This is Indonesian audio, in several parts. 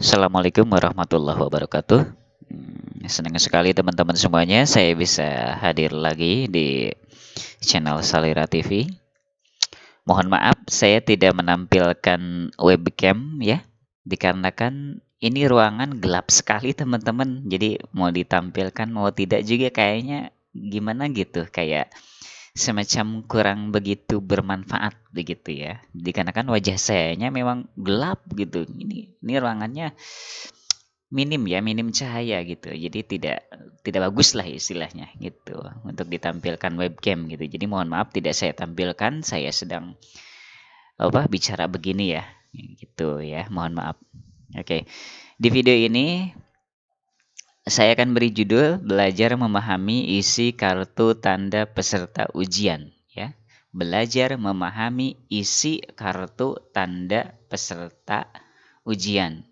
Assalamualaikum warahmatullahi wabarakatuh. Senang sekali teman-teman semuanya, saya bisa hadir lagi di channel Salira TV. Mohon maaf, saya tidak menampilkan webcam ya, dikarenakan ini ruangan gelap sekali teman-teman. Jadi mau ditampilkan mau tidak juga kayaknya gimana gitu, kayak semacam kurang begitu bermanfaat begitu ya. Dikarenakan wajah sayanya memang gelap gitu. Ini ruangannya minim cahaya gitu. Jadi tidak bagus lah istilahnya gitu untuk ditampilkan webcam gitu. Jadi mohon maaf tidak saya tampilkan, saya sedang bicara begini ya. Gitu ya, mohon maaf. Oke. Di video ini saya akan beri judul belajar memahami isi kartu tanda peserta ujian ya. Belajar memahami isi kartu tanda peserta ujian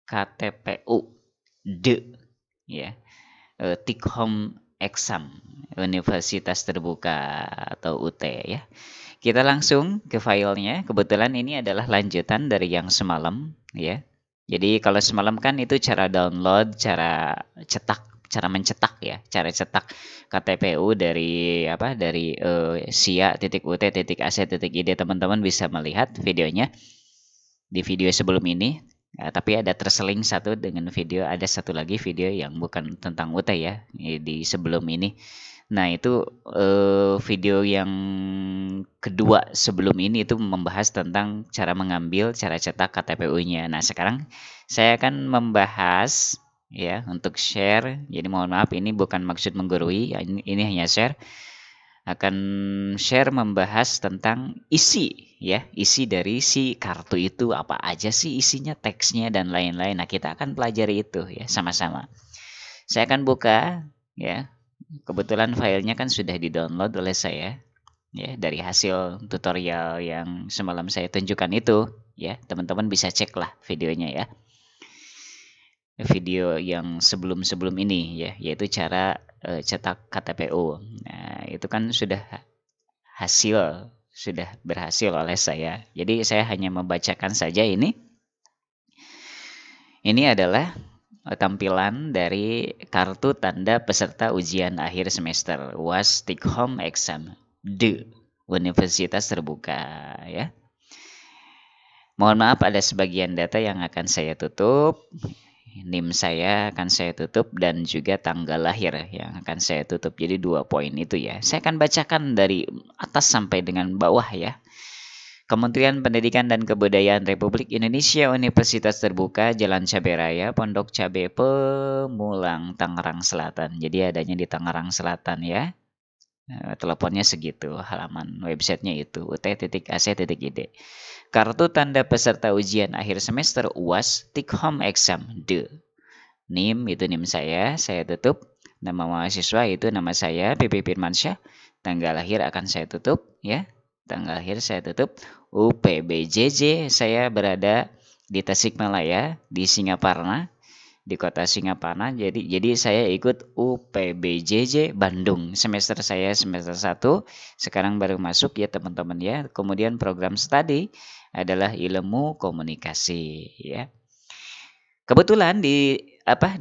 KTPU D ya, Take Home Exam Universitas Terbuka atau UT ya. Kita langsung ke filenya. Kebetulan ini adalah lanjutan dari yang semalam ya. Jadi kalau semalam kan itu cara download, cara cetak, cara mencetak ya, cara cetak KTPU dari dari sia.ut.ac.id. Teman-teman bisa melihat videonya di video sebelum ini. Tapi ada terseling satu dengan video, ada satu lagi video yang bukan tentang UT ya, di sebelum ini. Nah, itu video yang kedua sebelum ini itu membahas tentang cara mengambil, cara cetak KTPU-nya. Nah, sekarang saya akan membahas ya untuk share. Jadi mohon maaf ini bukan maksud menggurui, ini hanya share. Akan share membahas tentang isi ya, isi dari si kartu itu apa aja sih isinya, teksnya dan lain-lain. Nah, kita akan pelajari itu ya sama-sama. Saya akan buka ya. Kebetulan filenya kan sudah di-download oleh saya ya dari hasil tutorial yang semalam saya tunjukkan itu ya. Teman-teman bisa cek lah videonya ya. Video yang sebelum-sebelum ini ya, yaitu cara cetak KTPU. Nah, itu kan sudah berhasil oleh saya. Jadi saya hanya membacakan saja ini. Ini adalah tampilan dari kartu tanda peserta ujian akhir semester UAS Take Home Exam D Universitas Terbuka ya. Mohon maaf ada sebagian data yang akan saya tutup. NIM saya akan saya tutup dan juga tanggal lahir yang akan saya tutup. Jadi 2 poin itu ya. Saya akan bacakan dari atas sampai dengan bawah ya. Kementerian Pendidikan dan Kebudayaan Republik Indonesia Universitas Terbuka Jalan Cabai Raya Pondok Cabai Pemulang Tangerang Selatan. Jadi adanya di Tangerang Selatan ya. Teleponnya segitu, halaman websitenya itu ut.ac.id. Kartu tanda peserta ujian akhir semester UAS Take Home Exam D. NIM itu NIM saya tutup. Nama mahasiswa itu nama saya PP Firmansyah. Tanggal lahir akan saya tutup ya. Tanggal lahir saya tutup. UPBJJ saya berada di Tasikmalaya di Singaparna, di kota Singaparna. Jadi saya ikut UPBJJ Bandung. Semester saya semester 1. Sekarang baru masuk ya teman-teman ya. Kemudian program studi adalah ilmu komunikasi ya. Kebetulan di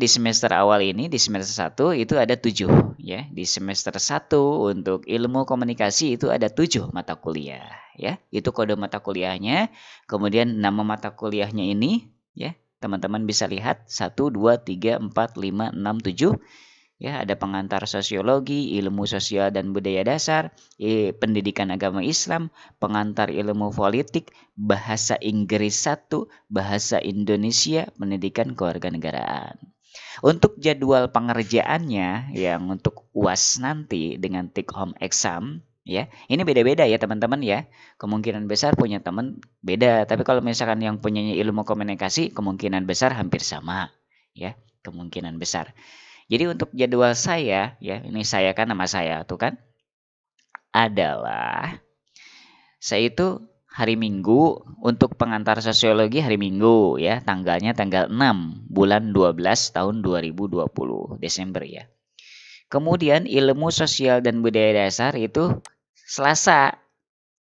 semester awal ini, di semester 1 itu ada 7 ya. Di semester 1 untuk ilmu komunikasi itu ada 7 mata kuliah ya. Itu kode mata kuliahnya. Kemudian nama mata kuliahnya ini ya. Teman-teman bisa lihat 1 2 3 4 5 6 7. Ya, ada pengantar sosiologi, ilmu sosial dan budaya dasar, pendidikan agama Islam, pengantar ilmu politik, bahasa Inggris 1, bahasa Indonesia, pendidikan kewarganegaraan. Untuk jadwal pengerjaannya yang untuk UAS nanti dengan take home exam ya, ini beda-beda ya teman-teman ya. Kemungkinan besar punya teman beda, tapi kalau misalkan yang punyanya ilmu komunikasi kemungkinan besar hampir sama ya, kemungkinan besar. Jadi untuk jadwal saya ya, ini saya kan nama saya tuh kan adalah saya itu hari Minggu untuk pengantar sosiologi hari Minggu ya, tanggalnya tanggal 6 bulan 12 tahun 2020 Desember ya. Kemudian ilmu sosial dan budaya dasar itu Selasa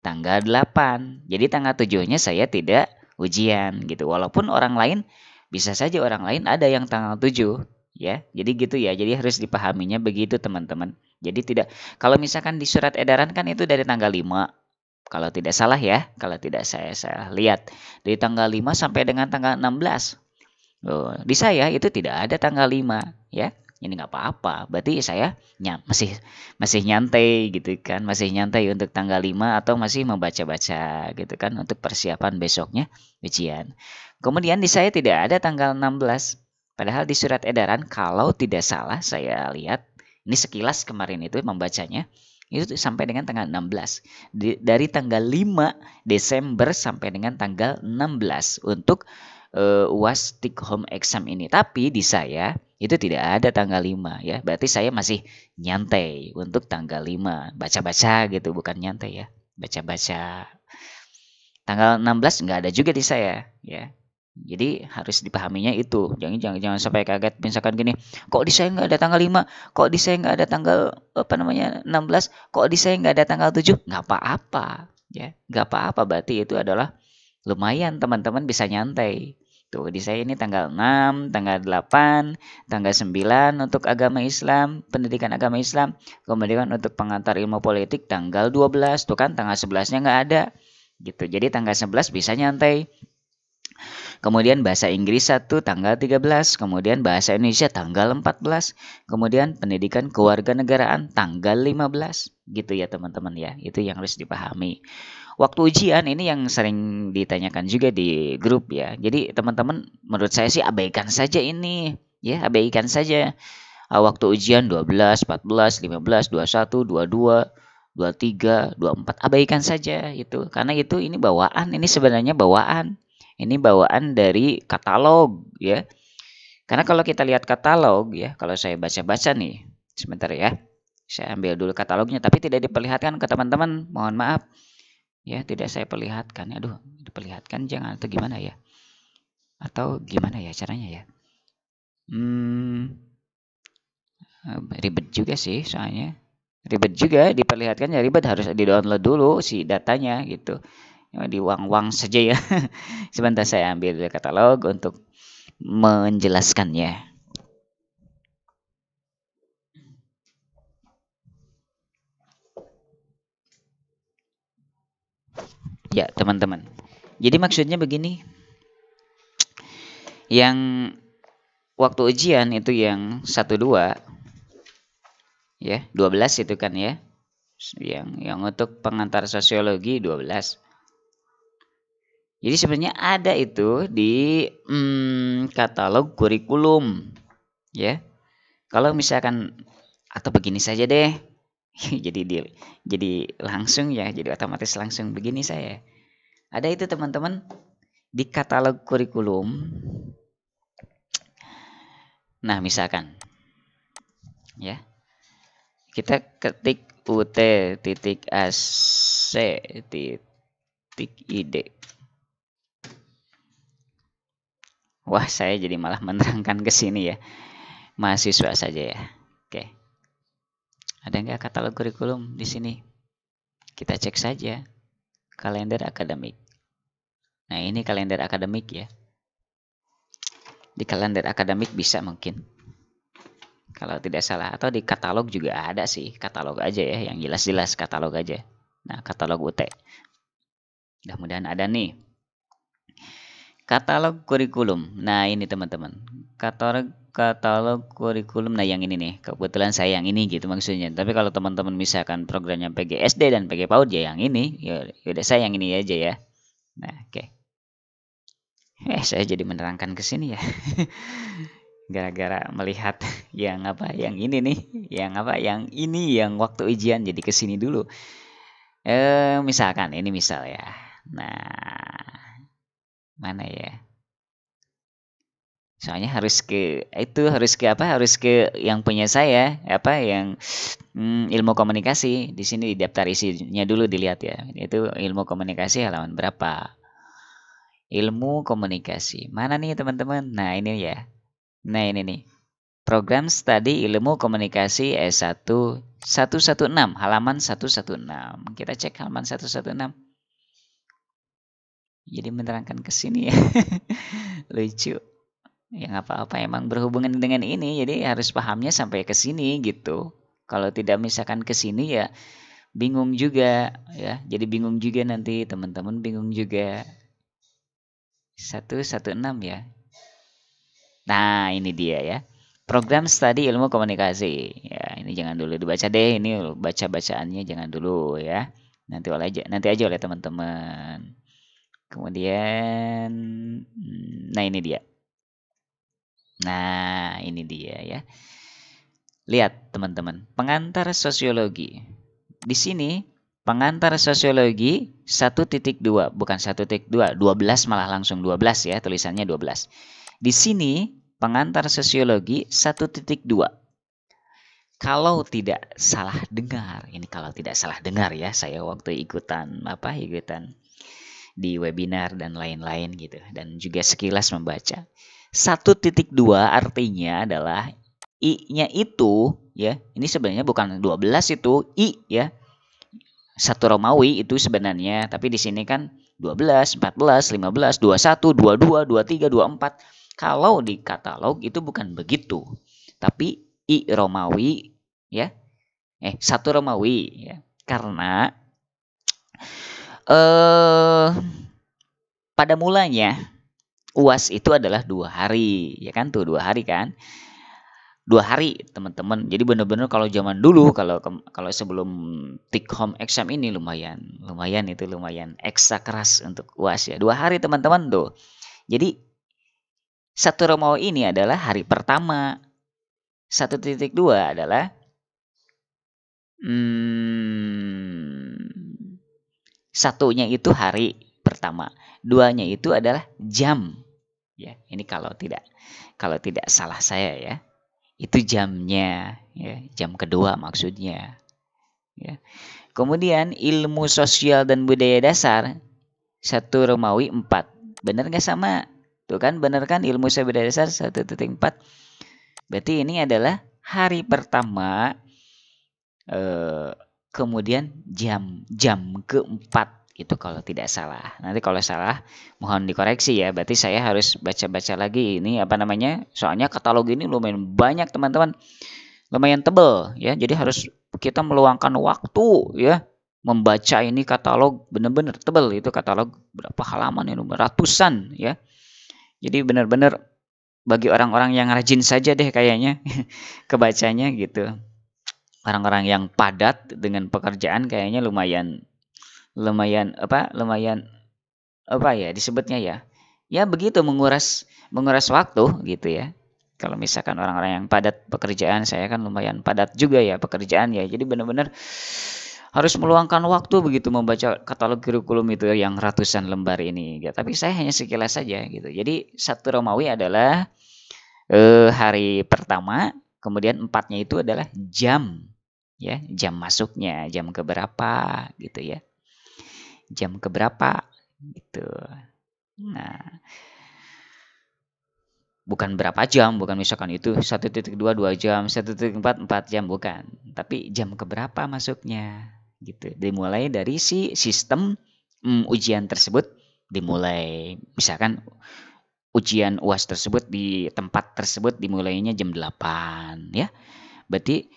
tanggal 8. Jadi tanggal 7-nya saya tidak ujian gitu. Walaupun orang lain Bisa saja orang lain ada yang tanggal 7, ya. Jadi gitu ya. Jadi harus dipahaminya begitu, teman-teman. Jadi tidak, kalau misalkan di surat edaran kan itu dari tanggal 5. Kalau tidak salah ya, kalau tidak saya salah lihat. Dari tanggal 5 sampai dengan tanggal 16. Oh, di saya itu tidak ada tanggal 5, ya. Ini nggak apa-apa. Berarti saya masih masih nyantai gitu kan, masih nyantai untuk tanggal 5 atau masih membaca-baca gitu kan untuk persiapan besoknya ujian. Kemudian di saya tidak ada tanggal 16. Padahal di surat edaran kalau tidak salah saya lihat, ini sekilas kemarin itu membacanya, itu sampai dengan tanggal 16. Dari tanggal 5 Desember sampai dengan tanggal 16 untuk UAS take home exam ini. Tapi di saya itu tidak ada tanggal 5 ya. Berarti saya masih nyantai untuk tanggal 5. Baca-baca gitu, bukan nyantai ya. Baca-baca. Tanggal 16 nggak ada juga di saya ya. Jadi harus dipahaminya itu. Jangan sampai kaget misalkan gini, kok di saya nggak ada tanggal 5, kok di saya nggak ada tanggal 16, kok di saya nggak ada tanggal 7. Nggak apa-apa ya. Nggak apa-apa, berarti itu adalah lumayan teman-teman bisa nyantai. Tuh, di saya ini tanggal 6, tanggal 8, tanggal 9 untuk agama Islam, pendidikan agama Islam. Kemudian untuk pengantar ilmu politik tanggal 12, tuh kan tanggal 11-nya nggak ada. Gitu. Jadi tanggal 11 bisa nyantai. Kemudian bahasa Inggris 1 tanggal 13, kemudian bahasa Indonesia tanggal 14, kemudian pendidikan kewarganegaraan tanggal 15. Gitu ya teman-teman ya. Itu yang harus dipahami. Waktu ujian ini yang sering ditanyakan juga di grup ya. Jadi teman-teman menurut saya sih abaikan saja ini. Ya, abaikan saja. Waktu ujian 12, 14, 15, 21, 22, 23, 24. Abaikan saja itu. Karena itu ini bawaan. Ini sebenarnya bawaan. Ini bawaan dari katalog ya. Karena kalau kita lihat katalog ya, kalau saya baca-baca nih, sebentar ya. Saya ambil dulu katalognya, tapi tidak diperlihatkan ke teman-teman. Mohon maaf. Ya, tidak saya perlihatkan. Aduh, diperlihatkan jangan atau gimana ya? Atau gimana ya caranya ya? Ribet juga sih soalnya. Ribet juga diperlihatkan ya, ribet, harus di-download dulu si datanya gitu. Ya, di wang-wang saja ya. Sebentar saya ambil katalog untuk menjelaskannya. Ya, teman-teman. Jadi maksudnya begini. Yang waktu ujian itu yang 1-2 ya, 12 itu kan ya. Yang untuk pengantar sosiologi 12. Jadi sebenarnya ada itu di katalog kurikulum ya. Kalau misalkan atau begini saja deh. jadi langsung ya, jadi otomatis langsung begini saya. Ada itu teman-teman di katalog kurikulum. Nah, misalkan ya. Kita ketik ut.ac.id. Wah, saya jadi malah menerangkan ke sini ya. Mahasiswa saja ya. Oke. Ada nggak katalog kurikulum di sini? Kita cek saja. Kalender akademik. Nah, ini kalender akademik ya. Di kalender akademik bisa mungkin. Kalau tidak salah. Atau di katalog juga ada sih. Katalog aja ya. Yang jelas-jelas katalog aja. Nah, katalog UT. Mudah-mudahan ada nih. Katalog kurikulum. Nah, ini teman-teman. Katalog kurikulum. Nah, yang ini nih. Kebetulan saya yang ini gitu maksudnya. Tapi kalau teman-teman misalkan programnya PGSD dan PG PAUD ya yang ini. Ya udah saya yang ini aja ya. Nah, oke. Saya jadi menerangkan ke sini ya. Gara-gara melihat yang apa? Yang ini nih. Yang apa? Yang ini yang waktu ujian jadi ke sini dulu. Misalkan ini misal ya. Nah, mana ya? Soalnya harus ke apa? Harus ke yang punya saya, apa yang ilmu komunikasi. Di sini daftar isinya dulu dilihat ya. Itu ilmu komunikasi halaman berapa? Ilmu komunikasi. Mana nih teman-teman? Nah, ini ya. Nah, ini nih. Program Studi Ilmu Komunikasi S1 116, halaman 116. Kita cek halaman 116. Jadi menerangkan ke sini ya. Lucu. Ya nggak apa-apa, emang berhubungan dengan ini, jadi harus pahamnya sampai ke sini gitu. Kalau tidak misalkan ke sini ya bingung juga ya. Jadi bingung juga nanti teman-teman bingung juga. 116 ya. Nah, ini dia ya. Program studi ilmu komunikasi. Ya, ini jangan dulu dibaca deh. Ini baca-bacaannya jangan dulu ya. Nanti aja oleh teman-teman. Kemudian nah ini dia. Nah, ini dia ya. Lihat teman-teman, pengantar sosiologi. Di sini pengantar sosiologi 1.2, bukan 1.2, 12 malah langsung 12 ya, tulisannya 12. Di sini pengantar sosiologi 1.2. Kalau tidak salah dengar, ini kalau tidak salah dengar ya, saya waktu ikutan di webinar dan lain-lain gitu, dan juga sekilas membaca. 1.2 artinya adalah I-nya itu ya, ini sebenarnya bukan 12 itu I ya. Satu Romawi itu sebenarnya, tapi di sini kan 12, 14, 15, 21, 22, 23, 24. Kalau di katalog itu bukan begitu. Tapi I Romawi ya. Satu Romawi ya. Karena pada mulanya UAS itu adalah 2 hari, ya kan tuh 2 hari kan. 2 hari teman-teman. Jadi benar-benar kalau zaman dulu kalau sebelum take home exam ini lumayan ekstra keras untuk UAS ya. 2 hari teman-teman tuh. Jadi 1 Romawi ini adalah hari pertama. 1.2 adalah satunya itu hari pertama, 2-nya itu adalah jam. Ya, ini kalau tidak salah saya ya. Itu jamnya ya, jam kedua maksudnya ya. Kemudian ilmu sosial dan budaya dasar 1 Romawi 4. Benar nggak sama? Tuh kan benar kan, ilmu sosial budaya dasar 1.4. Berarti ini adalah hari pertama, kemudian jam keempat itu kalau tidak salah. Nanti kalau salah mohon dikoreksi ya. Berarti saya harus baca-baca lagi ini soalnya katalog ini lumayan banyak teman-teman. Lumayan tebal ya. Jadi harus kita meluangkan waktu ya membaca ini katalog, benar-benar tebal itu katalog, berapa halaman ya, ratusan ya. Jadi benar-benar bagi orang-orang yang rajin saja deh kayaknya kebacanya gitu. Orang-orang yang padat dengan pekerjaan kayaknya lumayan disebutnya ya. Ya begitu, menguras waktu gitu ya. Kalau misalkan orang-orang yang padat pekerjaan, saya kan lumayan padat juga ya pekerjaan ya. Jadi benar-benar harus meluangkan waktu begitu membaca katalog kurikulum itu yang ratusan lembar ini. Ya, tapi saya hanya sekilas saja gitu. Jadi 1 Romawi adalah hari pertama, kemudian 4-nya itu adalah jam. Ya, jam masuknya, jam keberapa gitu ya. Jam keberapa gitu. Nah, bukan berapa jam, bukan misalkan itu 1.2 2 jam, 1.4 4 jam, bukan. Tapi jam keberapa masuknya gitu. Dimulai dari si sistem ujian tersebut dimulai. Misalkan ujian UAS tersebut di tempat tersebut dimulainya jam 8 ya. Berarti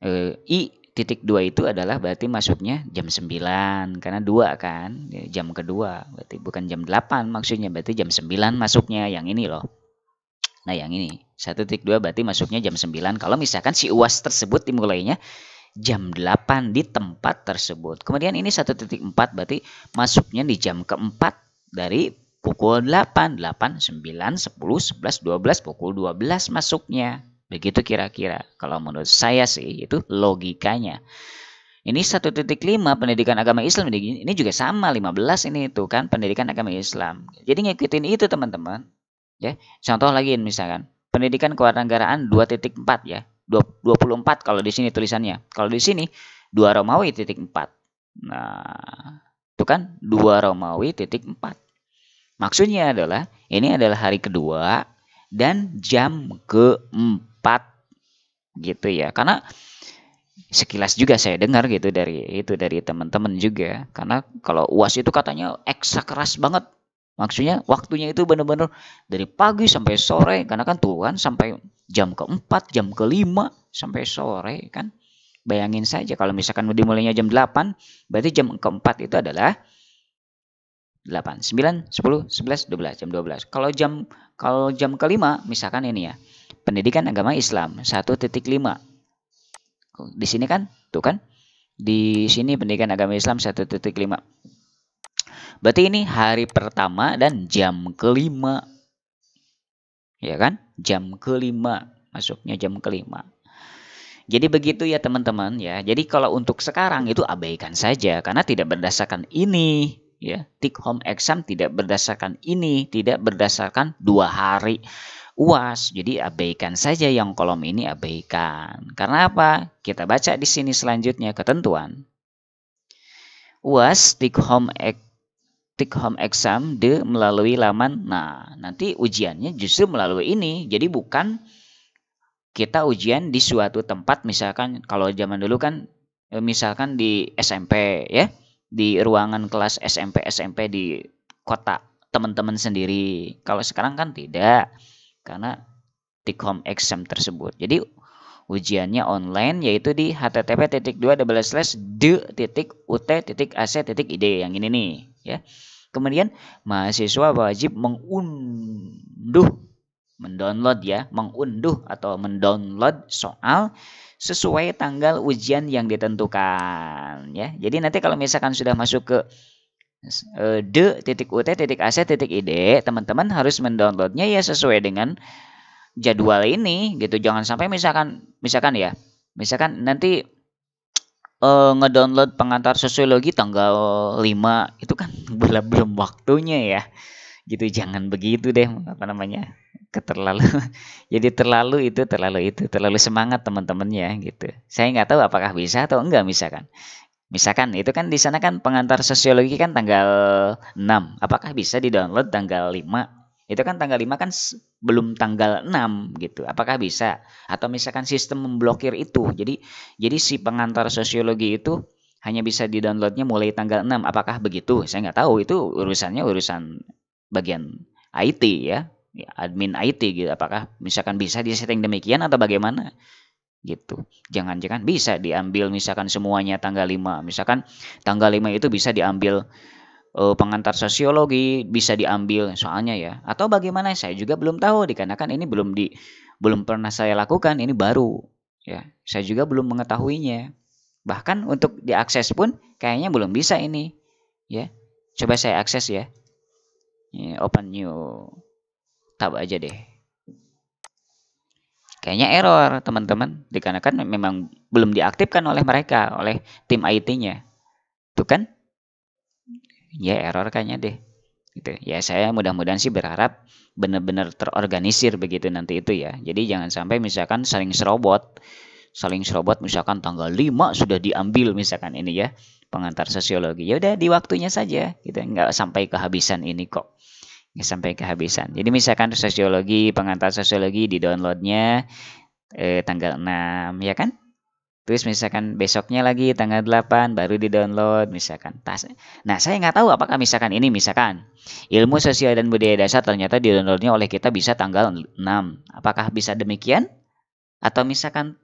I.2 itu adalah berarti masuknya jam 9 karena 2 kan, jam kedua. Berarti bukan jam 8 maksudnya, berarti jam 9 masuknya yang ini loh. Nah, yang ini 1.2 berarti masuknya jam 9 kalau misalkan si UAS tersebut dimulainya jam 8 di tempat tersebut. Kemudian ini 1.4 berarti masuknya di jam keempat dari pukul 8, 9, 10, 11, 12, pukul 12 masuknya. Begitu kira-kira. Kalau menurut saya sih itu logikanya. Ini 1.5 pendidikan agama Islam, ini juga sama 15 ini tuh kan pendidikan agama Islam. Jadi ngikutin itu teman-teman. Ya, contoh lagi misalkan pendidikan kewarganegaraan 2.4 ya. 24 kalau di sini tulisannya. Kalau di sini 2 Romawi titik 4. Nah, itu kan 2 Romawi titik 4. Maksudnya adalah ini adalah hari kedua dan jam keempat gitu ya. Karena sekilas juga saya dengar gitu dari teman-teman juga. Karena kalau UAS itu katanya ekstra keras banget. Maksudnya waktunya itu benar-benar dari pagi sampai sore, karena kan tuh kan sampai jam keempat, jam kelima sampai sore kan. Bayangin saja kalau misalkan dimulainya jam 8, berarti jam keempat itu adalah 8, 9, 10, 11, 12, jam 12. Kalau jam kelima misalkan ini ya, pendidikan agama Islam 1.5. Di sini kan, tuh kan, di sini pendidikan agama Islam 1.5. Berarti ini hari pertama dan jam kelima. Ya kan? Jam kelima. Masuknya jam kelima. Jadi begitu ya teman-teman ya. Jadi kalau untuk sekarang itu abaikan saja karena tidak berdasarkan ini ya. Take home exam tidak berdasarkan ini, tidak berdasarkan 2 hari UAS. Jadi abaikan saja yang kolom ini, abaikan. Karena apa? Kita baca di sini selanjutnya ketentuan. UAS take home exam melalui laman. Nah, nanti ujiannya justru melalui ini. Jadi bukan kita ujian di suatu tempat, misalkan kalau zaman dulu kan misalkan di SMP ya, di ruangan kelas SMP di kota teman-teman sendiri. Kalau sekarang kan tidak, karena take home exam tersebut. Jadi ujiannya online, yaitu di http://de.ut.ac.id yang ini nih ya. Kemudian mahasiswa wajib mengunduh atau mendownload soal sesuai tanggal ujian yang ditentukan ya. Jadi nanti kalau misalkan sudah masuk ke de.ut.ac.id, teman-teman harus mendownloadnya ya sesuai dengan jadwal ini gitu. Jangan sampai misalkan nanti ngedownload pengantar sosiologi tanggal 5 itu kan belum waktunya ya. Gitu, jangan begitu deh, jadi terlalu semangat teman-temannya gitu. Saya nggak tahu apakah bisa atau enggak. Misalkan itu kan di sana kan pengantar sosiologi kan tanggal 6, apakah bisa di-download tanggal 5? Itu kan tanggal 5 kan belum tanggal 6 gitu. Apakah bisa? Atau misalkan sistem memblokir itu. Jadi si pengantar sosiologi itu hanya bisa di-downloadnya mulai tanggal 6. Apakah begitu? Saya nggak tahu. Itu urusan bagian IT ya, admin IT gitu. Apakah misalkan bisa disetting demikian atau bagaimana? Gitu. Jangan-jangan bisa diambil misalkan semuanya tanggal 5. Misalkan tanggal 5 itu bisa diambil pengantar sosiologi, bisa diambil soalnya ya. Atau bagaimana? Saya juga belum tahu, dikarenakan ini belum pernah saya lakukan, ini baru ya. Saya juga belum mengetahuinya. Bahkan untuk diakses pun kayaknya belum bisa ini ya. Coba saya akses ya. Open new tab aja deh. Kayaknya error teman-teman, dikarenakan memang belum diaktifkan oleh mereka, oleh tim IT-nya. Tuh kan? Ya error kayaknya deh. Gitu. Ya saya mudah-mudahan sih berharap benar-benar terorganisir begitu nanti itu ya. Jadi jangan sampai misalkan saling serobot misalkan tanggal 5 sudah diambil misalkan ini ya, pengantar sosiologi. Ya udah di waktunya saja, gitu. Nggak sampai kehabisan ini kok. Sampai kehabisan. Jadi misalkan pengantar sosiologi di downloadnya tanggal 6 ya kan. Terus misalkan besoknya lagi tanggal 8 baru di download misalkan. Nah saya nggak tahu apakah misalkan ilmu sosial dan budaya dasar ternyata di downloadnya oleh kita bisa tanggal 6. Apakah bisa demikian? Atau misalkan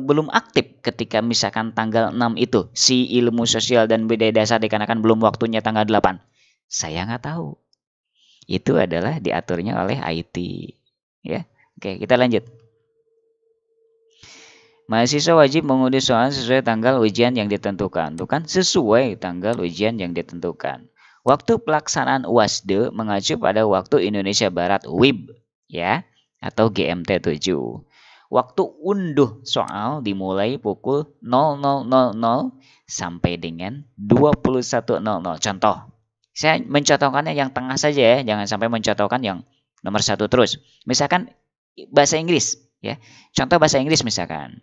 belum aktif ketika misalkan tanggal 6 itu si ilmu sosial dan budaya dasar dikarenakan belum waktunya tanggal 8. Saya nggak tahu. Itu adalah diaturnya oleh IT ya. Oke, kita lanjut. Mahasiswa wajib mengunduh soal sesuai tanggal ujian yang ditentukan. Itu kan sesuai tanggal ujian yang ditentukan. Waktu pelaksanaan UASDE mengacu pada waktu Indonesia Barat WIB ya, atau GMT 7. Waktu unduh soal dimulai pukul 00.00 sampai dengan 21.00. Contoh, saya mencontohkannya yang tengah saja ya, jangan sampai mencontohkan yang nomor 1 terus. Misalkan bahasa Inggris ya. Contoh bahasa Inggris misalkan.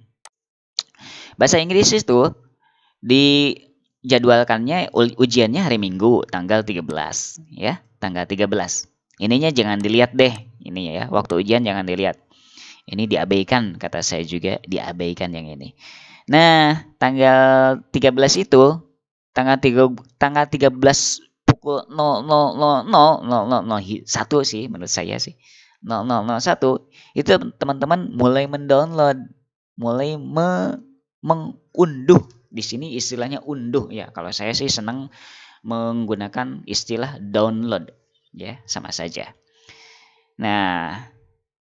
Bahasa Inggris itu dijadwalkannya ujiannya hari Minggu tanggal 13 ya, tanggal 13. Ininya jangan dilihat deh, ini ya, waktu ujian jangan dilihat. Ini diabaikan, kata saya juga diabaikan yang ini. Nah, tanggal 13 itu tanggal 13 pukul 00.00.001 sih menurut saya sih. 00.01 itu teman-teman mulai mendownload, mulai mengunduh. Di sini istilahnya unduh ya. Kalau saya sih senang menggunakan istilah download ya, sama saja. Nah,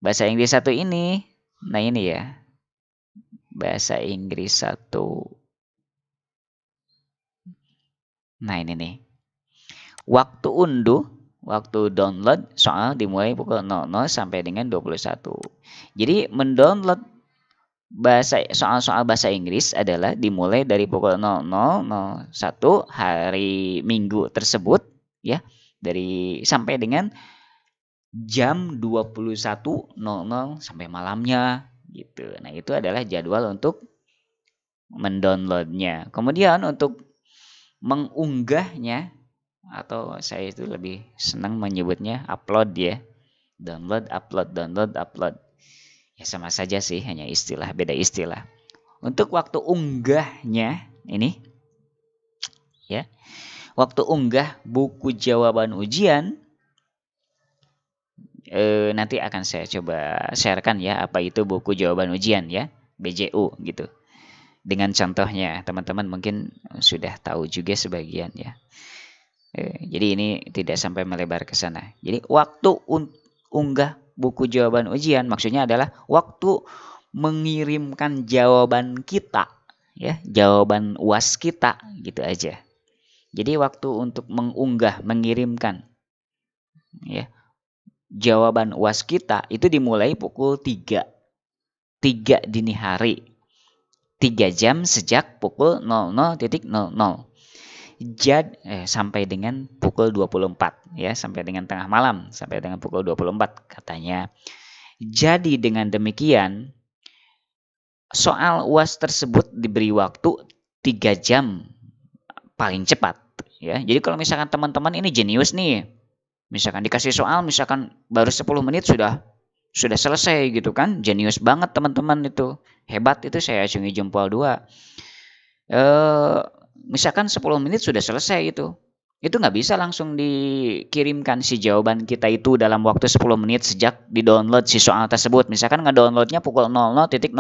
bahasa Inggris 1 ini, nah ini ya. Bahasa Inggris 1. Nah, ini nih. Waktu unduh, waktu download soal dimulai pukul 00 sampai dengan 21. Jadi mendownload soal-soal bahasa Inggris adalah dimulai dari pukul 00.01 hari Minggu tersebut ya, dari sampai dengan jam 21.00 sampai malamnya gitu. Nah, itu adalah jadwal untuk mendownloadnya. Kemudian untuk mengunggahnya, atau saya itu lebih senang menyebutnya upload ya. Download, upload, download, upload. Ya sama saja sih, hanya istilah, beda istilah. Untuk waktu unggahnya ini ya. Waktu unggah buku jawaban ujian nanti akan saya coba sharekan ya, apa itu buku jawaban ujian ya, BJU gitu. Dengan contohnya, teman-teman mungkin sudah tahu juga sebagian ya. Jadi ini tidak sampai melebar ke sana. Jadi waktu unggah buku jawaban ujian maksudnya adalah waktu mengirimkan jawaban kita ya, jawaban UAS kita gitu aja. Jadi waktu untuk mengunggah, mengirimkan ya, jawaban UAS kita itu dimulai pukul 3 dini hari. 3 jam sejak pukul 00.00 sampai dengan pukul 24 ya, sampai dengan tengah malam, sampai dengan pukul 24 katanya. Jadi dengan demikian soal UAS tersebut diberi waktu 3 jam paling cepat ya. Jadi kalau misalkan teman-teman ini jenius nih, misalkan dikasih soal misalkan baru 10 menit sudah selesai gitu kan, jenius banget teman-teman itu, hebat itu, saya acungi jempol 2. Misalkan 10 menit sudah selesai itu nggak bisa langsung dikirimkan si jawaban kita itu dalam waktu 10 menit sejak di-download si soal tersebut. Misalkan nge-downloadnya pukul 00.00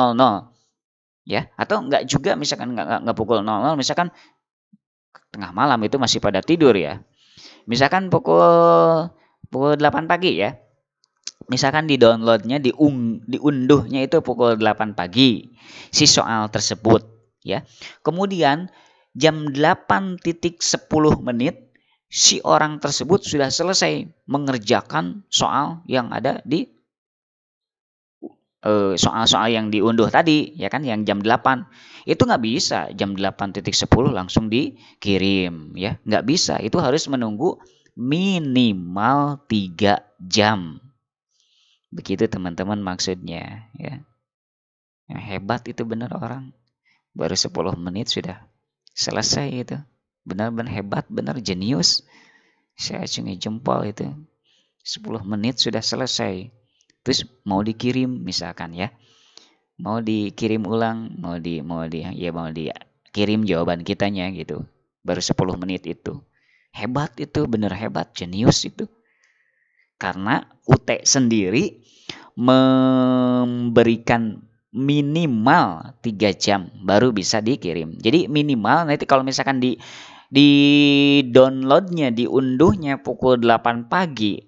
ya, atau nggak juga, misalkan nggak pukul 00, misalkan tengah malam itu masih pada tidur ya. Misalkan pukul 8 pagi ya. Misalkan di-downloadnya, diunduhnya itu pukul 8 pagi si soal tersebut ya. Kemudian jam 8.10 menit si orang tersebut sudah selesai mengerjakan soal yang ada di soal-soal yang diunduh tadi ya kan, yang jam 8. Itu nggak bisa jam 8.10 langsung dikirim ya, nggak bisa. Itu harus menunggu minimal 3 jam. Begitu teman-teman maksudnya ya. Yang hebat itu benar orang. Baru 10 menit sudah selesai itu. Benar-benar hebat, benar jenius. Saya acungi jempol itu. 10 menit sudah selesai. Terus mau dikirim misalkan ya. Mau dikirim ulang, mau dikirim jawaban kitanya gitu. Baru 10 menit itu. Hebat itu, benar hebat, jenius itu. Karena UT sendiri memberikan minimal 3 jam baru bisa dikirim. Jadi minimal nanti kalau misalkan di downloadnya, diunduhnya pukul 8 pagi,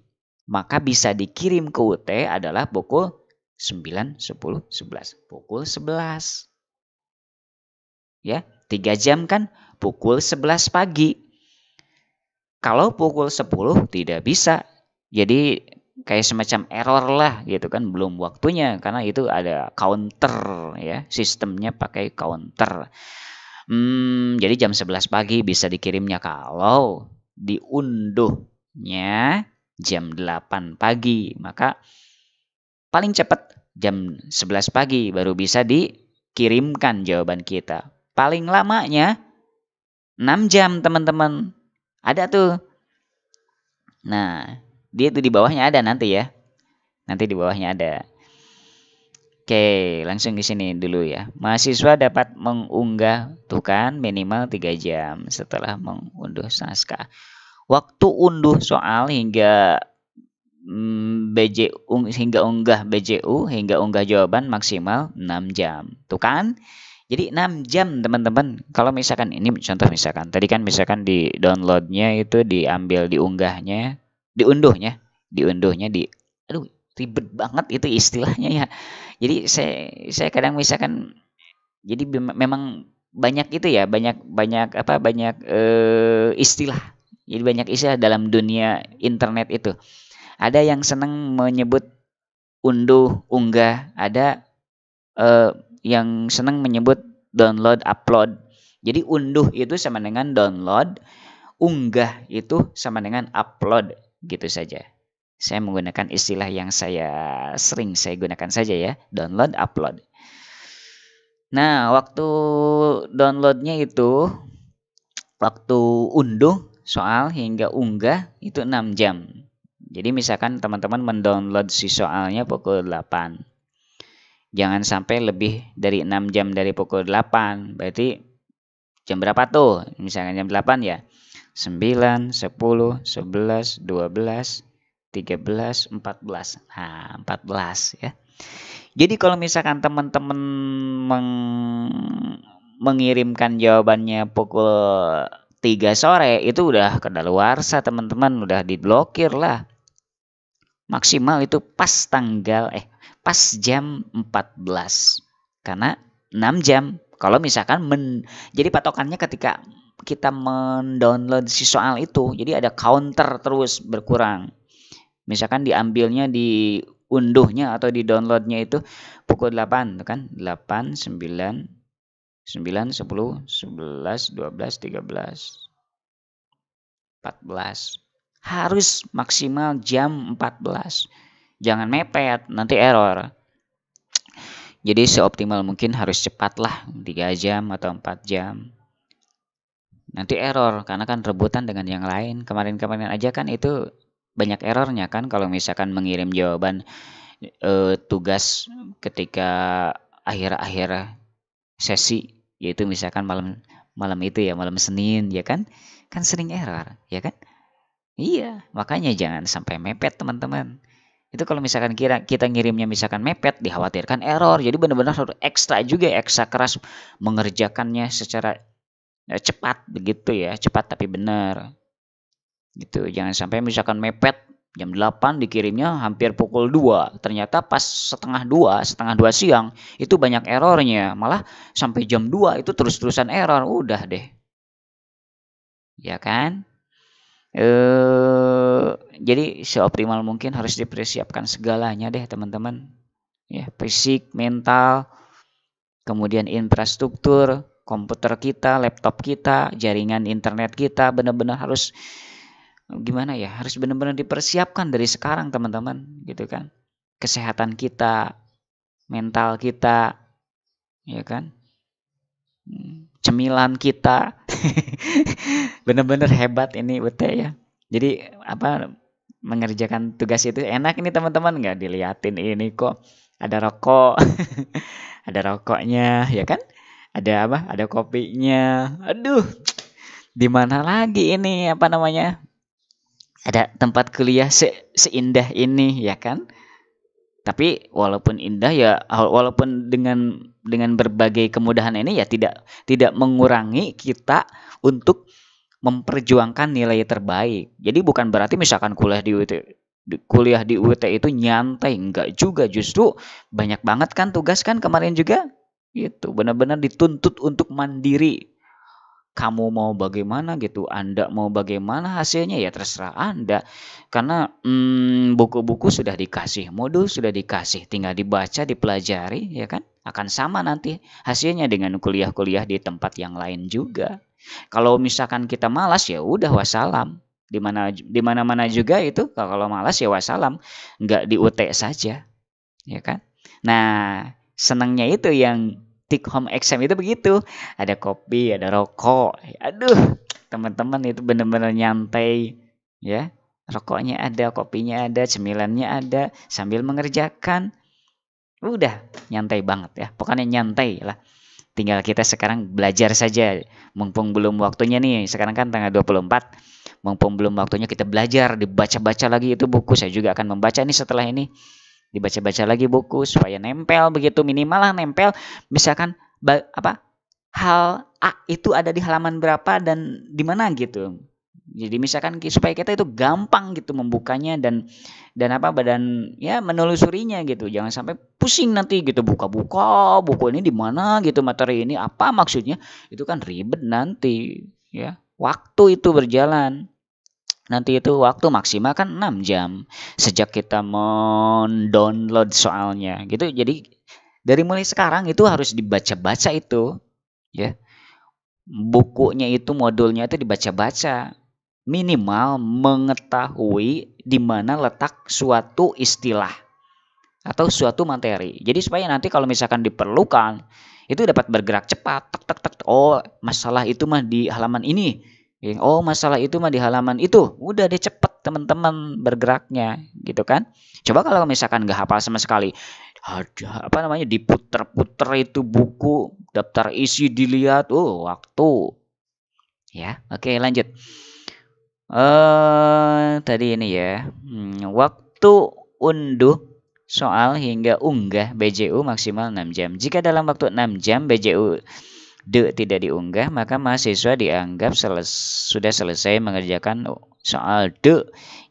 maka bisa dikirim ke UT adalah pukul 9, 10, 11. Pukul 11. Ya, 3 jam kan pukul 11 pagi. Kalau pukul 10 tidak bisa. Jadi kayak semacam error lah gitu kan, belum waktunya, karena itu ada counter ya, sistemnya pakai counter. Jadi jam 11 pagi bisa dikirimnya. Kalau diunduhnya jam 8 pagi, maka paling cepat jam 11 pagi baru bisa dikirimkan jawaban kita. Paling lamanya 6 jam teman-teman. Ada tuh. Nah, dia tuh di bawahnya ada nanti ya. Nanti di bawahnya ada. Oke, langsung di sini dulu ya. Mahasiswa dapat mengunggah tuh kan minimal 3 jam setelah mengunduh naskah. Waktu unduh soal hingga hingga unggah BJU hingga unggah jawaban maksimal 6 jam. Tuh kan? Jadi 6 jam teman-teman. Kalau misalkan ini contoh misalkan tadi kan misalkan di downloadnya itu diambil diunduhnya di aduh ribet banget itu istilahnya ya. Jadi saya kadang misalkan jadi memang banyak itu ya, banyak banyak apa banyak istilah. Jadi banyak istilah dalam dunia internet itu. Ada yang senang menyebut unduh, unggah, ada eh, yang senang menyebut download, upload. Jadi unduh itu sama dengan download, unggah itu sama dengan upload, gitu saja. Saya menggunakan istilah yang sering saya gunakan saja ya, download, upload. Nah, waktu downloadnya itu, waktu unduh soal hingga unggah itu 6 jam. Jadi misalkan teman-teman mendownload si soalnya pukul 8. Jangan sampai lebih dari 6 jam dari pukul 8. Berarti jam berapa tuh? Misalkan jam 8 ya. 9, 10, 11, 12, 13, 14. Nah, 14 ya. Jadi kalau misalkan teman-teman mengirimkan jawabannya pukul 3 sore, itu udah kedaluarsa teman-teman, udah diblokir lah. Maksimal itu pas jam 14. Karena 6 jam. Kalau misalkan jadi patokannya ketika kita mendownload si soal itu, jadi ada counter terus berkurang. Misalkan diambilnya di unduhnya atau di downloadnya itu pukul 8 kan 8, 9, 9, 10, 11, 12, 13, 14. Harus maksimal jam 14. Jangan mepet, nanti error. Jadi seoptimal mungkin harus cepat lah, 3 jam atau 4 jam. Nanti error, karena kan rebutan dengan yang lain. Kemarin-kemarin aja kan itu banyak errornya kan kalau misalkan mengirim jawaban tugas ketika akhir-akhir sesi, yaitu misalkan malam itu ya, malam Senin ya kan sering error ya kan. Iya, makanya jangan sampai mepet teman-teman. Itu kalau misalkan kita ngirimnya misalkan mepet, dikhawatirkan error. Jadi benar-benar harus ekstra keras mengerjakannya secara cepat begitu ya, cepat tapi benar. Gitu. Jangan sampai misalkan mepet jam 8 dikirimnya hampir pukul 2. Ternyata pas setengah 2 siang itu banyak errornya. Malah sampai jam 2 itu terus-terusan error. Udah deh. Ya kan? Jadi seoptimal mungkin harus dipersiapkan segalanya deh teman-teman. Ya, fisik, mental, kemudian infrastruktur, komputer kita, laptop kita, jaringan internet kita benar-benar harus gimana ya? Harus benar-benar dipersiapkan dari sekarang teman-teman, gitu kan. Kesehatan kita, mental kita, ya kan? Cemilan kita. Benar-benar hebat ini Ute ya. Jadi mengerjakan tugas itu enak ini teman-teman, nggak diliatin ini kok ada rokok. Ada rokoknya ya kan? Ada kopinya. Aduh. Di mana lagi ini ada tempat kuliah seindah ini ya kan? Tapi walaupun indah ya, walaupun dengan berbagai kemudahan ini ya tidak mengurangi kita untuk memperjuangkan nilai terbaik. Jadi bukan berarti misalkan kuliah di UT itu nyantai, enggak juga, justru banyak banget kan tugas kan kemarin juga. Itu benar-benar dituntut untuk mandiri. Kamu mau bagaimana gitu, Anda mau bagaimana hasilnya ya terserah Anda. Karena buku-buku sudah dikasih, modul sudah dikasih, tinggal dibaca, dipelajari ya kan. Akan sama nanti hasilnya dengan kuliah-kuliah di tempat yang lain juga. Kalau misalkan kita malas ya udah wassalam. Di mana-mana juga itu kalau malas ya wassalam, nggak di UT saja, ya kan. Nah, senangnya itu yang take home exam itu begitu. Ada kopi, ada rokok. Aduh, teman-teman itu benar-benar nyantai ya. Rokoknya ada, kopinya ada, cemilannya ada, sambil mengerjakan. Udah nyantai banget ya. Pokoknya nyantai lah. Tinggal kita sekarang belajar saja. Mumpung belum waktunya nih. Sekarang kan tanggal 24. mumpung belum waktunya kita belajar, dibaca-baca lagi itu buku. Saya juga akan membaca nih setelah ini, dibaca-baca lagi buku supaya nempel begitu, minimal lah nempel. Misalkan hal A itu ada di halaman berapa dan di mana gitu. Jadi misalkan supaya kita itu gampang gitu membukanya dan ya menelusurinya gitu. Jangan sampai pusing nanti gitu buka-buka buku ini di mana gitu, materi ini apa maksudnya. Itu kan ribet nanti ya. Waktu itu berjalan. Nanti itu waktu maksimal kan 6 jam sejak kita mendownload soalnya gitu. Jadi dari mulai sekarang itu harus dibaca-baca itu ya. Bukunya itu, modulnya itu dibaca-baca. Minimal mengetahui di mana letak suatu istilah atau suatu materi. Jadi supaya nanti kalau misalkan diperlukan itu dapat bergerak cepat. Tek tek tek. Oh, masalah itu mah di halaman ini. Oh, masalah itu mah di halaman itu. Udah deh cepet teman-teman bergeraknya gitu kan. Coba kalau misalkan nggak hafal sama sekali, ada diputer-puter itu buku, daftar isi dilihat, waktu. Ya, oke lanjut. Tadi ini ya, waktu unduh soal hingga unggah BJU maksimal 6 jam. Jika dalam waktu 6 jam BJU tidak diunggah, maka mahasiswa dianggap sudah selesai mengerjakan soal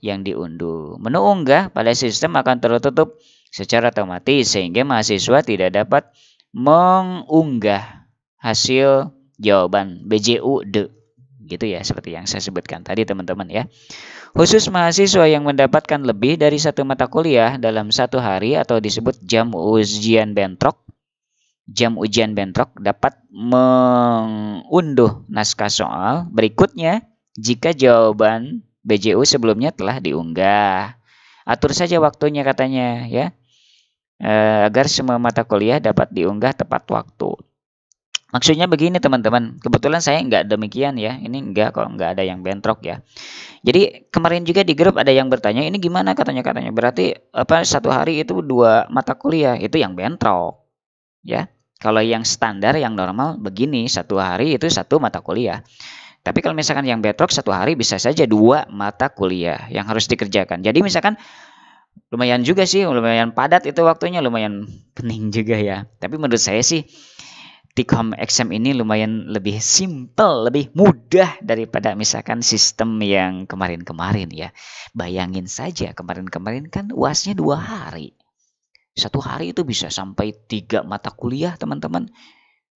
yang diunduh. Menu unggah pada sistem akan tertutup secara otomatis sehingga mahasiswa tidak dapat mengunggah hasil jawaban BJU gitu ya, seperti yang saya sebutkan tadi teman-teman ya. Khusus mahasiswa yang mendapatkan lebih dari satu mata kuliah dalam satu hari atau disebut jam ujian bentrok dapat mengunduh naskah soal berikutnya jika jawaban BJU sebelumnya telah diunggah. Atur saja waktunya katanya ya, agar semua mata kuliah dapat diunggah tepat waktu. Maksudnya begini teman-teman, kebetulan saya nggak demikian ya, ini nggak ada yang bentrok ya. Jadi kemarin juga di grup ada yang bertanya, ini gimana katanya berarti satu hari itu 2 mata kuliah, itu yang bentrok ya. Kalau yang standar yang normal begini, satu hari itu 1 mata kuliah. Tapi kalau misalkan yang bentrok satu hari bisa saja 2 mata kuliah yang harus dikerjakan. Jadi misalkan lumayan juga sih, lumayan padat itu waktunya, lumayan pening juga ya. Tapi menurut saya sih Tikhom exam ini lumayan lebih simple, lebih mudah daripada misalkan sistem yang kemarin-kemarin ya. Bayangin saja kemarin-kemarin kan UASnya 2 hari. 1 hari itu bisa sampai 3 mata kuliah teman-teman.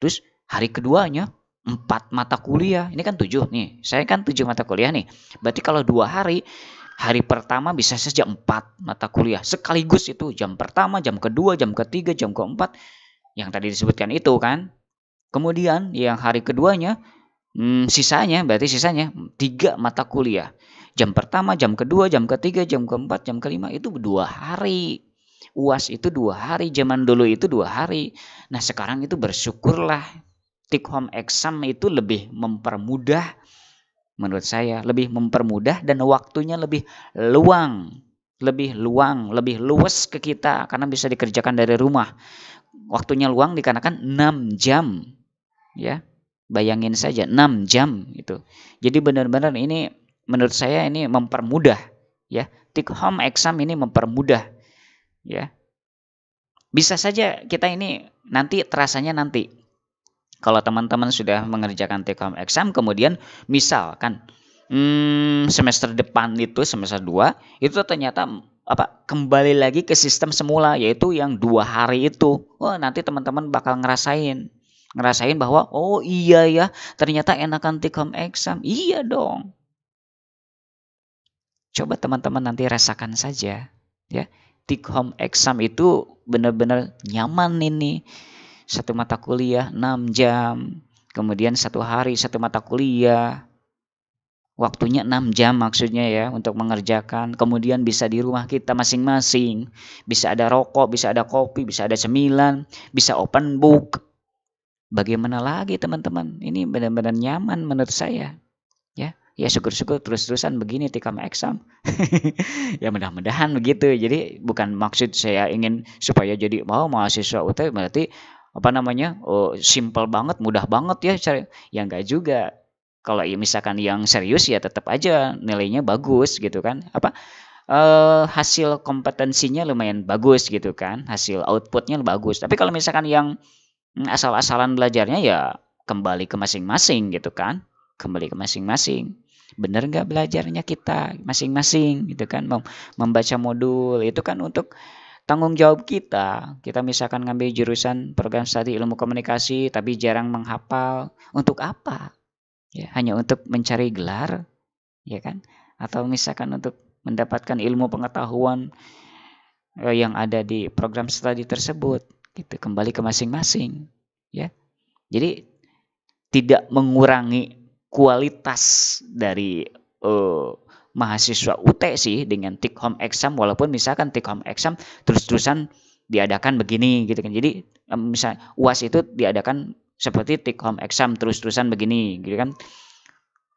Terus hari keduanya 4 mata kuliah. Ini kan 7 nih. Saya kan 7 mata kuliah nih. Berarti kalau 2 hari, hari pertama bisa saja 4 mata kuliah. Sekaligus itu jam pertama, jam kedua, jam ketiga, jam keempat. Yang tadi disebutkan itu kan. Kemudian yang hari keduanya sisanya 3 mata kuliah. Jam pertama, jam kedua, jam ketiga, jam keempat, jam kelima itu 2 hari. UAS itu 2 hari, zaman dulu itu 2 hari. Nah sekarang itu bersyukurlah Tikhom exam itu lebih mempermudah menurut saya, lebih mempermudah dan waktunya lebih luang, lebih luas ke kita karena bisa dikerjakan dari rumah. Waktunya luang dikarenakan 6 jam. Ya, bayangin saja 6 jam itu. Jadi benar-benar ini menurut saya ini mempermudah ya. Tikhom exam ini mempermudah ya. Bisa saja kita ini nanti terasanya nanti kalau teman-teman sudah mengerjakan Tikhom exam kemudian misalkan semester depan itu semester 2 itu ternyata kembali lagi ke sistem semula yaitu yang 2 hari itu. Wah, nanti teman-teman bakal ngerasain bahwa oh iya ya ternyata enakan Tikhom exam. Iya dong. Coba teman-teman nanti rasakan saja ya. Tikhom exam itu benar-benar nyaman ini. 1 mata kuliah 6 jam. Kemudian 1 hari 1 mata kuliah. Waktunya 6 jam maksudnya ya untuk mengerjakan. Kemudian bisa di rumah kita masing-masing. Bisa ada rokok, bisa ada kopi, bisa ada cemilan, bisa open book. Bagaimana lagi teman-teman? Ini benar-benar nyaman menurut saya. Ya syukur-syukur terus-terusan begini Tikhom exam. Ya mudah-mudahan begitu. Jadi bukan maksud saya ingin supaya jadi mahasiswa UT berarti simple banget, mudah banget ya cari. Ya enggak juga. Kalau misalkan yang serius ya tetap aja nilainya bagus gitu kan. Hasil kompetensinya lumayan bagus gitu kan. Hasil outputnya bagus. Tapi kalau misalkan yang asal-asalan belajarnya ya kembali ke masing-masing gitu kan. Kembali ke masing-masing. Bener nggak belajarnya kita masing-masing gitu kan. Membaca modul itu kan untuk tanggung jawab kita. Kita misalkan ngambil jurusan program studi ilmu komunikasi tapi jarang menghafal. Untuk apa? Ya, hanya untuk mencari gelar, ya kan? Atau misalkan untuk mendapatkan ilmu pengetahuan yang ada di program studi tersebut. Gitu, kembali ke masing-masing, ya. Jadi tidak mengurangi kualitas dari mahasiswa UT sih dengan take home exam, walaupun misalkan take home exam terus-terusan diadakan begini gitu kan. Jadi misal UAS itu diadakan seperti take home exam terus-terusan begini gitu kan.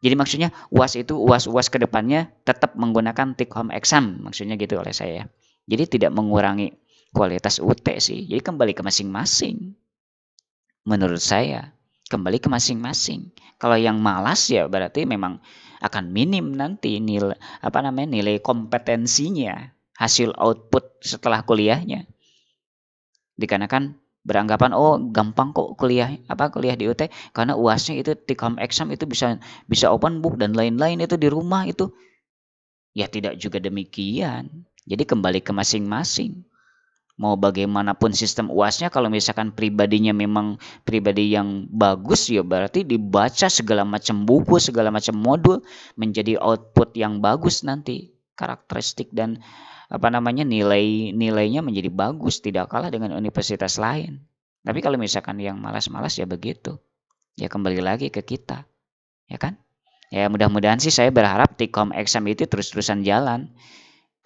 Jadi maksudnya UAS itu UAS ke depannya tetap menggunakan take home exam, maksudnya gitu oleh saya. Jadi tidak mengurangi kualitas UT sih. Jadi kembali ke masing-masing. Menurut saya kembali ke masing-masing. Kalau yang malas ya berarti memang akan minim nanti nilai kompetensinya, hasil output setelah kuliahnya. Dikarenakan beranggapan gampang kok kuliah di UT karena UASnya itu take home exam itu bisa open book dan lain-lain itu di rumah itu. Ya tidak juga demikian. Jadi kembali ke masing-masing. Mau bagaimanapun sistem UASnya, kalau misalkan pribadinya memang pribadi yang bagus ya berarti dibaca segala macam buku, segala macam modul menjadi output yang bagus nanti. Karakteristik dan nilainya menjadi bagus, tidak kalah dengan universitas lain. Tapi kalau misalkan yang malas-malas ya begitu. Ya kembali lagi ke kita. Ya kan? Ya mudah-mudahan sih saya berharap take home exam itu terus-terusan jalan.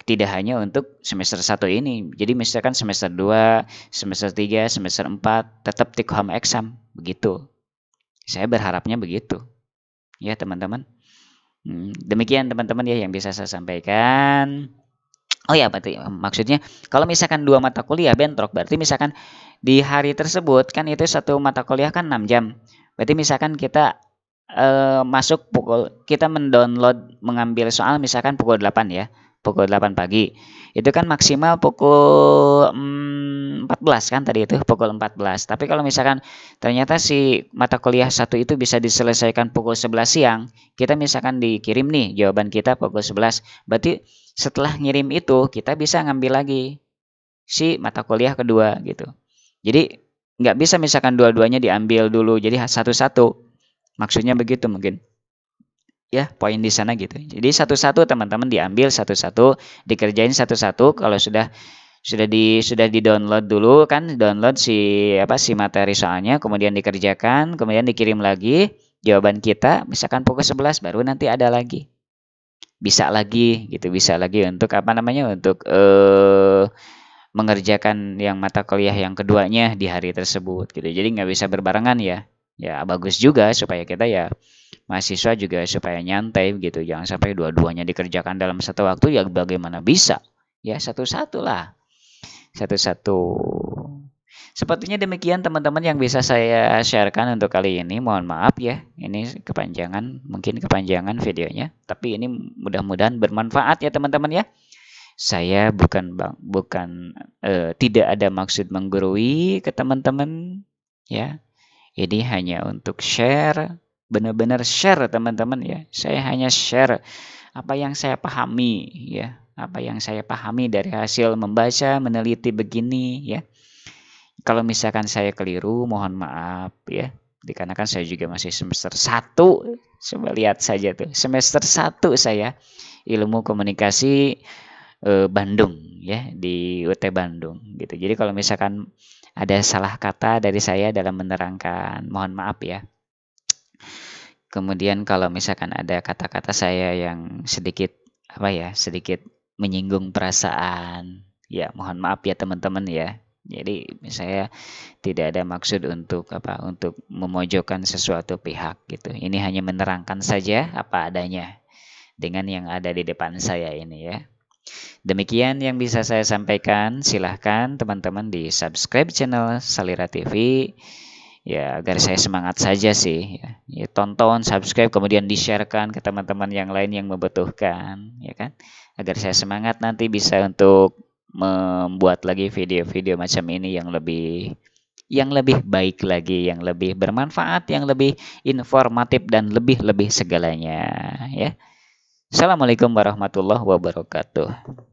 Tidak hanya untuk semester 1 ini. Jadi misalkan semester 2, semester 3, semester 4 tetap take home exam. Begitu. Saya berharapnya begitu. Ya teman-teman. Demikian teman-teman ya yang bisa saya sampaikan. Oh ya, berarti maksudnya kalau misalkan 2 mata kuliah bentrok, berarti misalkan di hari tersebut kan itu satu mata kuliah kan 6 jam. Berarti misalkan kita kita mendownload mengambil soal misalkan pukul 8 ya. Pukul 8 pagi. Itu kan maksimal pukul 14 kan tadi itu pukul 14. Tapi kalau misalkan ternyata si mata kuliah satu itu bisa diselesaikan pukul 11 siang, kita misalkan dikirim nih jawaban kita pukul 11. Berarti setelah ngirim itu kita bisa ngambil lagi si mata kuliah kedua gitu. Jadi nggak bisa misalkan dua-duanya diambil dulu jadi satu-satu. Maksudnya begitu mungkin. Ya, poin di sana gitu. Jadi satu-satu teman-teman diambil satu-satu, dikerjain satu-satu. Kalau sudah di-download dulu kan, download si materi soalnya, kemudian dikerjakan, kemudian dikirim lagi jawaban kita misalkan pukul 11 baru nanti ada lagi. Bisa lagi gitu, bisa lagi untuk untuk mengerjakan yang mata kuliah yang keduanya di hari tersebut gitu. Jadi nggak bisa berbarengan ya. Ya bagus juga supaya kita ya mahasiswa juga supaya nyantai gitu. Jangan sampai dua-duanya dikerjakan dalam satu waktu ya bagaimana bisa. Ya satu-satu lah. Satu-satu. Sepertinya demikian teman-teman yang bisa saya sharekan untuk kali ini. Mohon maaf ya, ini mungkin kepanjangan videonya. Tapi ini mudah-mudahan bermanfaat ya teman-teman ya. Saya tidak ada maksud menggurui ke teman-teman ya. Ini hanya untuk share, benar-benar share teman-teman ya. Saya hanya share apa yang saya pahami ya. Apa yang saya pahami dari hasil membaca, meneliti begini ya. Kalau misalkan saya keliru, mohon maaf ya. Dikarenakan saya juga masih semester 1. Coba lihat saja tuh. Semester 1 saya ilmu komunikasi Bandung ya, di UT Bandung gitu. Jadi kalau misalkan ada salah kata dari saya dalam menerangkan, mohon maaf ya. Kemudian kalau misalkan ada kata-kata saya yang sedikit menyinggung perasaan, ya mohon maaf ya teman-teman ya. Jadi saya tidak ada maksud untuk memojokkan sesuatu pihak gitu. Ini hanya menerangkan saja apa adanya dengan yang ada di depan saya ini ya. Demikian yang bisa saya sampaikan. Silahkan teman-teman di subscribe channel Salira TV Ya, agar saya semangat saja sih ya. Ya, tonton, subscribe, kemudian di-share-kan ke teman-teman yang lain yang membutuhkan, ya kan? Agar saya semangat nanti bisa untuk membuat lagi video-video macam ini yang lebih baik lagi, yang lebih bermanfaat, yang lebih informatif dan lebih-lebih segalanya ya. Assalamualaikum warahmatullahi wabarakatuh.